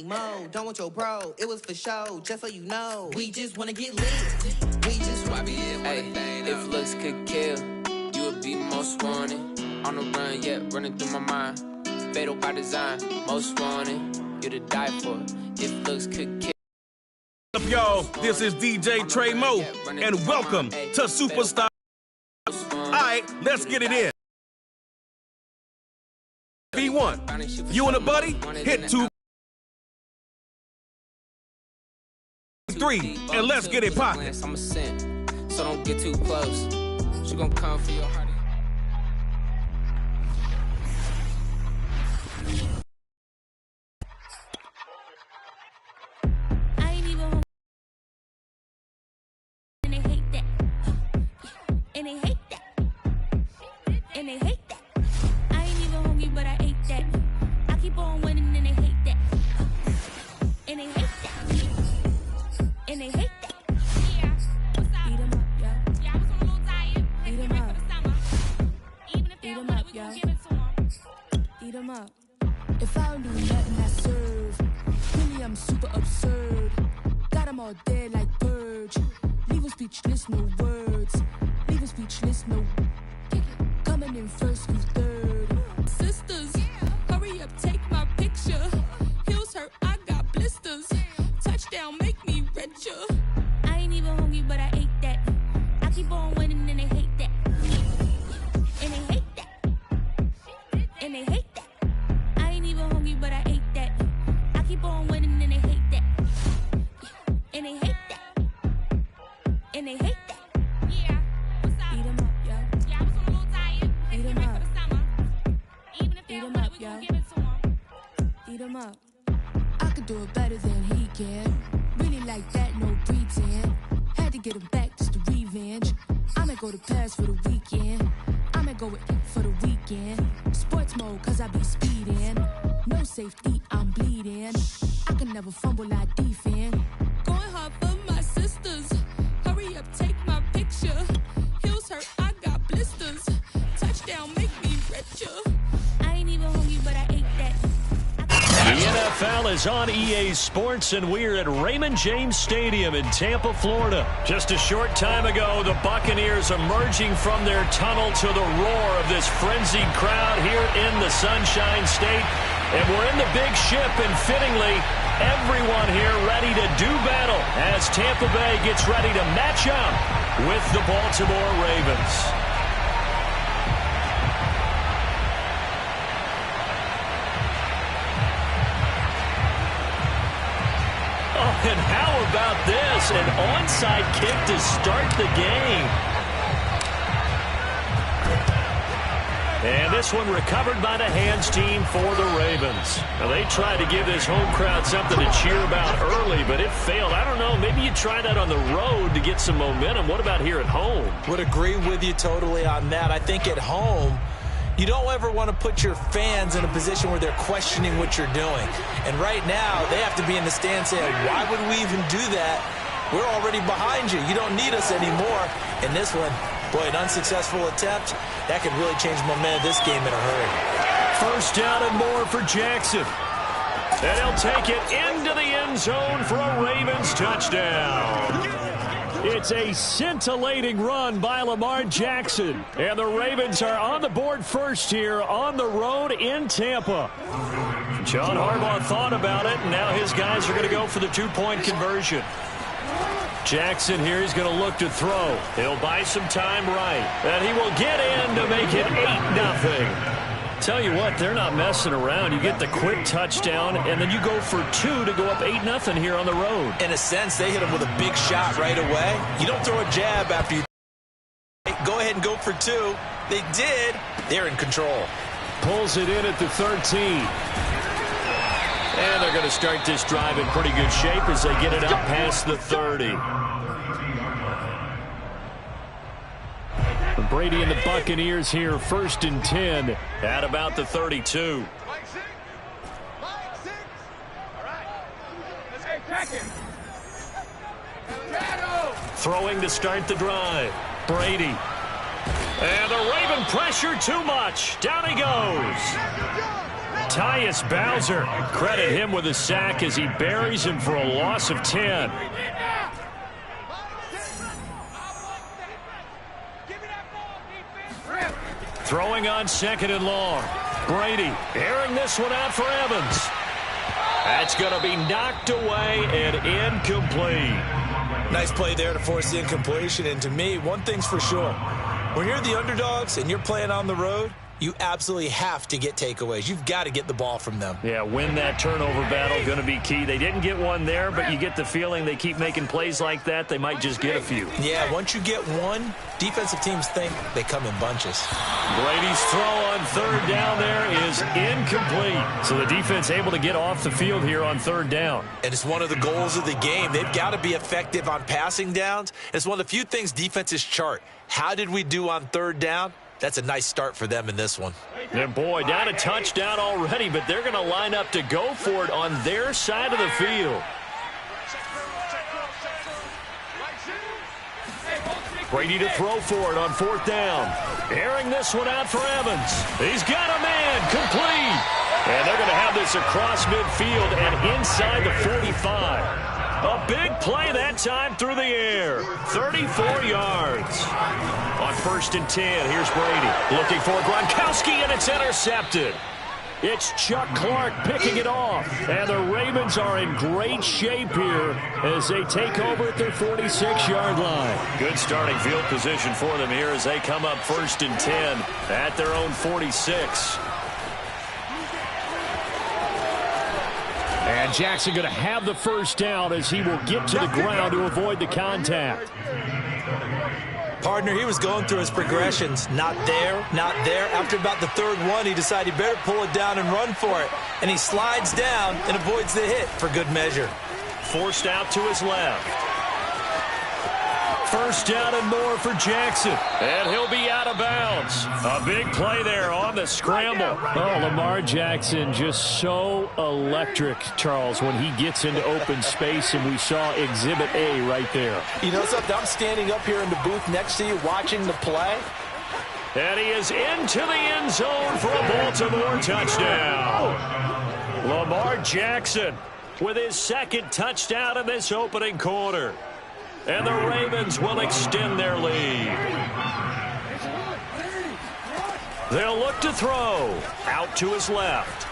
Mo, don't want your bro, it was for show, just so you know. We just wanna get lit. We just wanna be in. Hey, if looks could kill, you would be most wanted. On the run, yeah, running through my mind. Fatal by design, most wanted. You to die for. If looks could kill. What's up, y'all? This is DJ Trey Mo, and welcome to Superstar. All right, let's get it in. V1, you and a buddy, hit 2, 3, and let's get it poppin'. I'm a sin, so don't get too close. She gon' come for your heart. I ain't even hungry, and they hate that. And they hate that. And they hate that. I ain't even hungry, but I ate that. I keep on winning, and they hate that. And they hate that. And they hate that. Yeah, what's up? Eat 'em up, yo. Yeah, I was on a little diet. Eat 'em Ready up. for the summer. Even if they Eat don't 'em want up, it, we gon' yo. give it to them. Eat 'em up. If I don't do nothing, I serve. Really, I'm super absurd. Got 'em all dead like birds. Leave 'em speechless, no words. Leave 'em speechless, no. Coming in first, you third. Sisters, hurry up, take my picture. Heels hurt, I got blisters. Touchdown, make me richer. I ain't even hungry, but I ate that. I keep on winning, and they hate that. And they hate that. And they hate that. I ain't even hungry, but I ate that. I keep on winning, and they hate that. And they hate that. And they hate that. Yeah, what's up? Eat 'em up, yo. Yeah, I was on a little diet. Ready Eat 'em for up. the summer. Even if they Eat don't 'em want up, it, we gon' yo. give it to them. Eat 'em up. I could do it better than he can. Really like that, no pretend. Had to get him back just to revenge. I'ma go to Paris for the weekend. I'ma go with for the weekend. Sports mode, cause I be speeding. No safety, I'm bleeding. I can never fumble, I defend. Going hard for my sisters. Hurry up, take my picture. Heels hurt, I got blisters. Touchdown, make me richer. I ain't even hungry, but I ate that. The NFL is on EA Sports, and we're at Raymond James Stadium in Tampa, Florida. Just a short time ago, the Buccaneers emerging from their tunnel to the roar of this frenzied crowd here in the Sunshine State. And we're in the big ship, and fittingly, everyone here ready to do battle as Tampa Bay gets ready to match up with the Baltimore Ravens. Oh, and how about this? An onside kick to start the game. And this one recovered by the hands team for the Ravens. Now, they tried to give this home crowd something to cheer about early, but it failed. I don't know, maybe you try that on the road to get some momentum. What about here at home? Would agree with you totally on that. I think at home, you don't ever want to put your fans in a position where they're questioning what you're doing. And right now, they have to be in the stand saying, why would we even do that? We're already behind you. You don't need us anymore. And this one, boy, an unsuccessful attempt, that could really change the momentum of this game in a hurry. First down and more for Jackson. And he'll take it into the end zone for a Ravens touchdown. It's a scintillating run by Lamar Jackson. And the Ravens are on the board first here on the road in Tampa. John Harbaugh thought about it, and now his guys are going to go for the two-point conversion. Jackson here, he's going to look to throw. He'll buy some time right. And he will get in to make it 8-0. Tell you what, they're not messing around. You get the quick touchdown, and then you go for two to go up 8-0 here on the road. In a sense, they hit him with a big shot right away. You don't throw a jab after you go ahead and go for two. They did. They're in control. Pulls it in at the 13. And they're going to start this drive in pretty good shape as they get it up past the 30. Brady and the Buccaneers here, 1st and 10 at about the 32. Throwing to start the drive. Brady. And the Raven pressure too much. Down he goes. Tyus Bowser. Credit him with a sack as he buries him for a loss of 10. Throwing on 2nd and long. Brady airing this one out for Evans. That's going to be knocked away and incomplete. Nice play there to force the incompletion. And to me, one thing's for sure. When you're the underdogs and you're playing on the road, you absolutely have to get takeaways. You've got to get the ball from them. Yeah, win that turnover battle, going to be key. They didn't get one there, but you get the feeling they keep making plays like that, they might just get a few. Yeah, once you get one, defensive teams think they come in bunches. Brady's throw on 3rd down there is incomplete. So the defense able to get off the field here on 3rd down. And it's one of the goals of the game. They've got to be effective on passing downs. It's one of the few things defenses chart. How did we do on 3rd down? That's a nice start for them in this one. And boy, down a touchdown already, but they're going to line up to go for it on their side of the field. Brady to throw for it on 4th down. Airing this one out for Evans. He's got a man, complete. And they're going to have this across midfield and inside the 45. A big play that time through the air. 34 yards. On 1st and 10, here's Brady. Looking for Gronkowski, and it's intercepted. It's Chuck Clark picking it off. And the Ravens are in great shape here as they take over at their 46-yard line. Good starting field position for them here as they come up 1st and 10 at their own 46. And Jackson going to have the 1st down as he will get to the ground to avoid the contact. Partner, he was going through his progressions. Not there, not there. After about the 3rd one, he decided he better pull it down and run for it. And he slides down and avoids the hit for good measure. Forced out to his left. 1st down and more for Jackson. And he'll be out of bounds. A big play there on the scramble. Oh, Lamar Jackson just so electric, Charles, when he gets into open space, and we saw Exhibit A right there. You know something? I'm standing up here in the booth next to you watching the play. And he is into the end zone for a Baltimore touchdown. Lamar Jackson with his 2nd touchdown in this opening quarter. And the Ravens will extend their lead. They'll look to throw. Out to his left.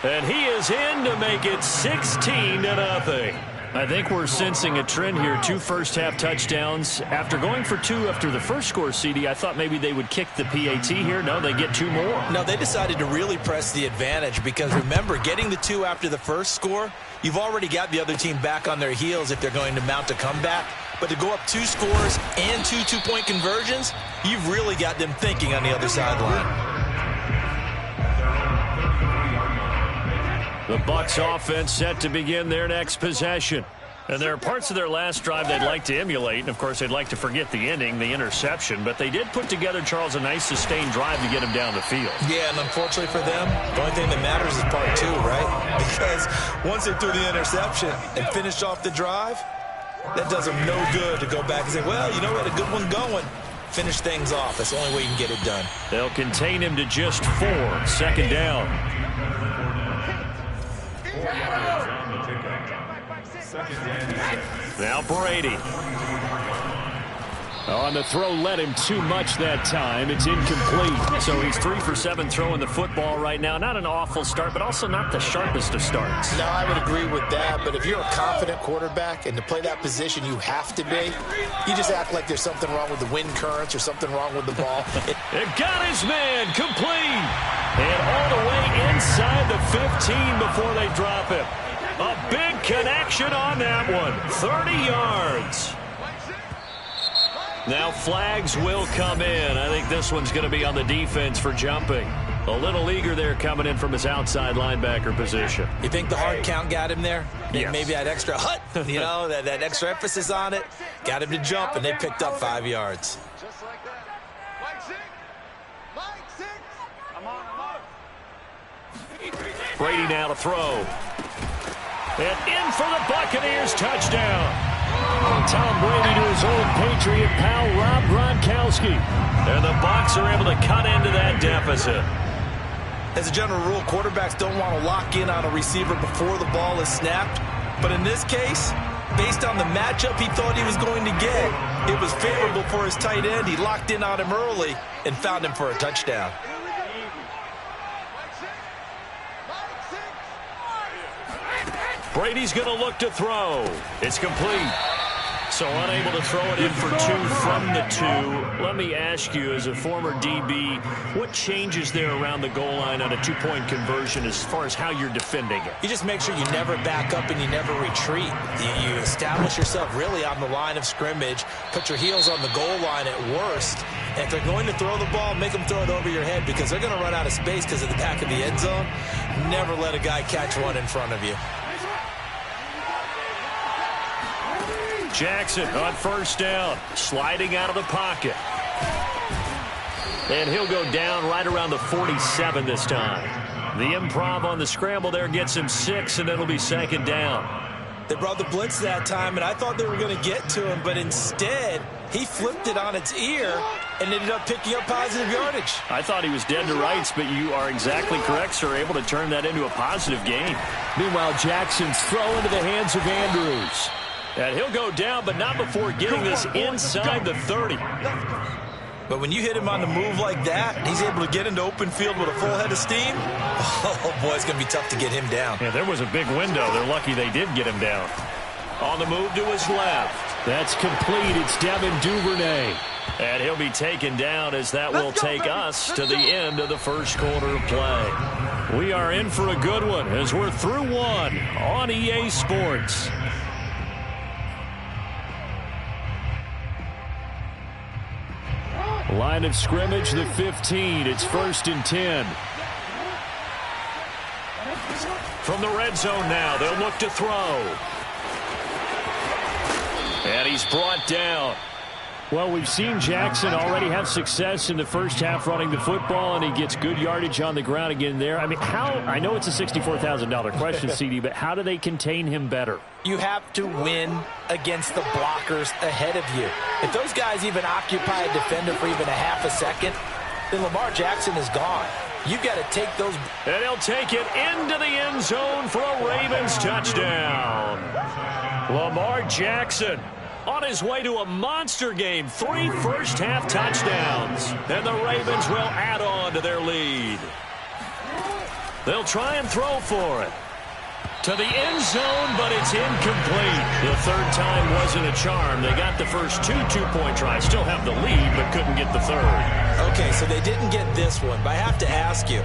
And he is in to make it 16-0. I think we're sensing a trend here. 2 first-half touchdowns. After going for 2 after the first score, CD, I thought maybe they would kick the PAT here. No, they get 2 more. No, they decided to really press the advantage because, remember, getting the 2 after the first score, you've already got the other team back on their heels if they're going to mount a comeback. But to go up 2 scores and 2 two-point conversions, you've really got them thinking on the other sideline. The Bucs offense set to begin their next possession. And there are parts of their last drive they'd like to emulate. And, of course, they'd like to forget the ending, the interception. But they did put together, Charles, a nice sustained drive to get him down the field. Yeah, and unfortunately for them, the only thing that matters is part 2, right? Because once they threw the interception and finished off the drive, that does them no good to go back and say, well, you know, we had a good one going. Finish things off. That's the only way you can get it done. They'll contain him to just 4. 2nd down. Now Brady. On the throw, led him too much that time. It's incomplete. So he's 3 for 7 throwing the football right now. Not an awful start, but also not the sharpest of starts. No, I would agree with that. But if you're a confident quarterback and to play that position you have to be, you just act like there's something wrong with the wind currents or something wrong with the ball. It got his man complete. And all the way inside the 15 before they drop him. A big connection on that one. 30 yards. Now flags will come in. I think this one's going to be on the defense for jumping. A little eager there coming in from his outside linebacker position. You think the hard count got him there? Yes. Maybe that extra hut, you know, that extra emphasis on it. Got him to jump, and they picked up 5 yards. Just like that. Mike 6. Mike 6. I'm on. Brady now to throw. And in for the Buccaneers touchdown. Tom Brady to his old Patriot pal Rob Gronkowski. And the Bucs are able to cut into that deficit. As a general rule, quarterbacks don't want to lock in on a receiver before the ball is snapped. But in this case, based on the matchup he thought he was going to get, it was favorable for his tight end. He locked in on him early and found him for a touchdown. Brady's going to look to throw. It's complete. So unable to throw it in for 2 from the 2. Let me ask you, as a former DB, what changes there around the goal line on a 2-point conversion as far as how you're defending it? You just make sure you never back up and you never retreat. You establish yourself really on the line of scrimmage, put your heels on the goal line at worst, and if they're going to throw the ball, make them throw it over your head because they're going to run out of space because of the back of the end zone. Never let a guy catch one in front of you. Jackson on first down, sliding out of the pocket. And he'll go down right around the 47 this time. The improv on the scramble there gets him 6, and it'll be second down. They brought the blitz that time, and I thought they were going to get to him, but instead he flipped it on its ear and ended up picking up positive yardage. I thought he was dead to rights, but you are exactly correct, sir, able to turn that into a positive gain. Meanwhile, Jackson's throw into the hands of Andrews. And he'll go down, but not before getting this inside the 30. But when you hit him on the move like that, he's able to get into open field with a full head of steam. Oh, boy, it's going to be tough to get him down. Yeah, there was a big window. They're lucky they did get him down. On the move to his left. That's complete. It's Devin Duvernay. And he'll be taken down as that will take us to the end of the first quarter of play. We are in for a good one as we're through one on EA Sports. Line of scrimmage, the 15. It's 1st and 10. From the red zone now, they'll look to throw. And he's brought down. Well, we've seen Jackson already have success in the first half running the football, and he gets good yardage on the ground again there. I mean, I know it's a $64,000 question, CD, but how do they contain him better? You have to win against the blockers ahead of you. If those guys even occupy a defender for even a half a second, then Lamar Jackson is gone. You've got to take those. And he'll take it into the end zone for a Ravens touchdown. Lamar Jackson on his way to a monster game. 3 first-half touchdowns. And the Ravens will add on to their lead. They'll try and throw for it. To the end zone, but it's incomplete. The third time wasn't a charm. They got the first 2 two-point tries. Still have the lead, but couldn't get the third. Okay, so they didn't get this one, but I have to ask you,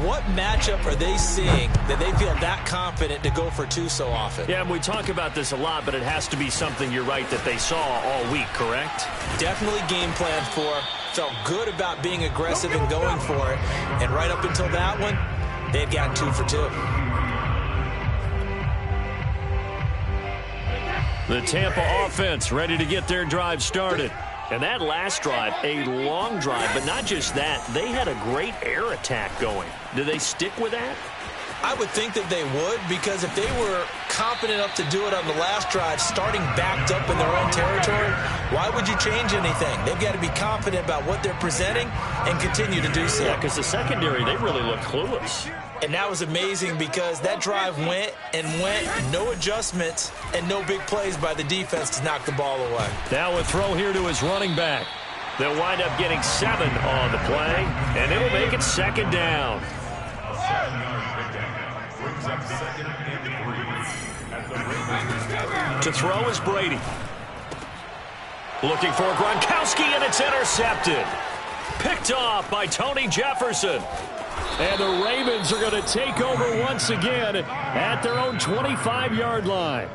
what matchup are they seeing that they feel that confident to go for 2 so often? Yeah, and we talk about this a lot, but it has to be something, you're right, that they saw all week, correct? Definitely game planned for. Felt good about being aggressive and going for it. And right up until that one, they had gotten 2 for 2. The Tampa offense ready to get their drive started. And that last drive, a long drive, but not just that. They had a great air attack going. Do they stick with that? I would think that they would, because if they were confident enough to do it on the last drive, starting backed up in their own territory, why would you change anything? They've got to be confident about what they're presenting and continue to do so. Yeah, because the secondary, they really look clueless. And that was amazing because that drive went and went, no adjustments and no big plays by the defense to knock the ball away. Now a throw here to his running back. They'll wind up getting 7 on the play, and it'll make it second down. To throw is Brady. Looking for Gronkowski, and it's intercepted. Picked off by Tony Jefferson. And the Ravens are going to take over once again at their own 25-yard line.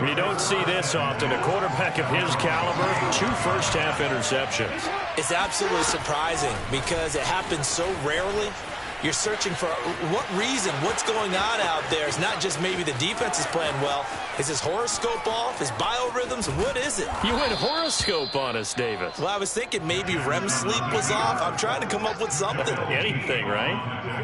You don't see this often. A quarterback of his caliber, 2 first-half interceptions. It's absolutely surprising because it happens so rarely. You're searching for what reason, what's going on out there. It's not just maybe the defense is playing well. Is his horoscope off? His biorhythms? What is it? You went horoscope on us, Davis. Well, I was thinking maybe REM sleep was off. I'm trying to come up with something. Anything, right?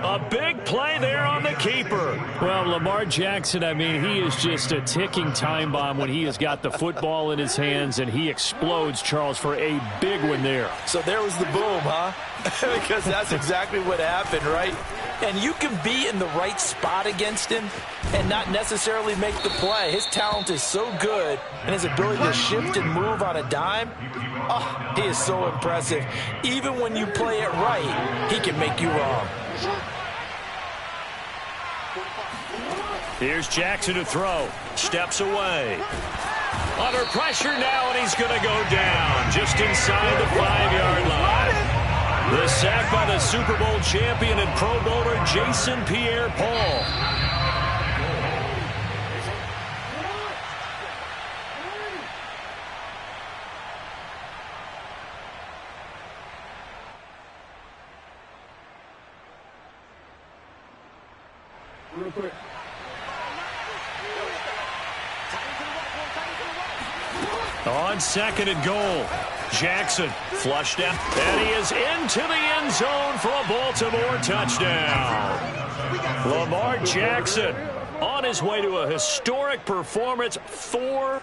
A big play there on the keeper. Well, Lamar Jackson, I mean, he is just a ticking time bomb when he has got the football in his hands, and he explodes, Charles, for a big one there. So there was the boom, huh? Because that's exactly what happened, right? right? And you can be in the right spot against him and not necessarily make the play. His talent is so good, and his ability to shift and move on a dime, oh, he is so impressive. Even when you play it right, he can make you wrong. Here's Jackson to throw. Steps away. Under pressure now, and he's going to go down just inside the 5-yard line. The sack by the Super Bowl champion and Pro Bowler Jason Pierre-Paul. Real quick. On 2nd and goal, Jackson flushed out, and he is into the end zone for a Baltimore touchdown. Lamar Jackson on his way to a historic performance, 4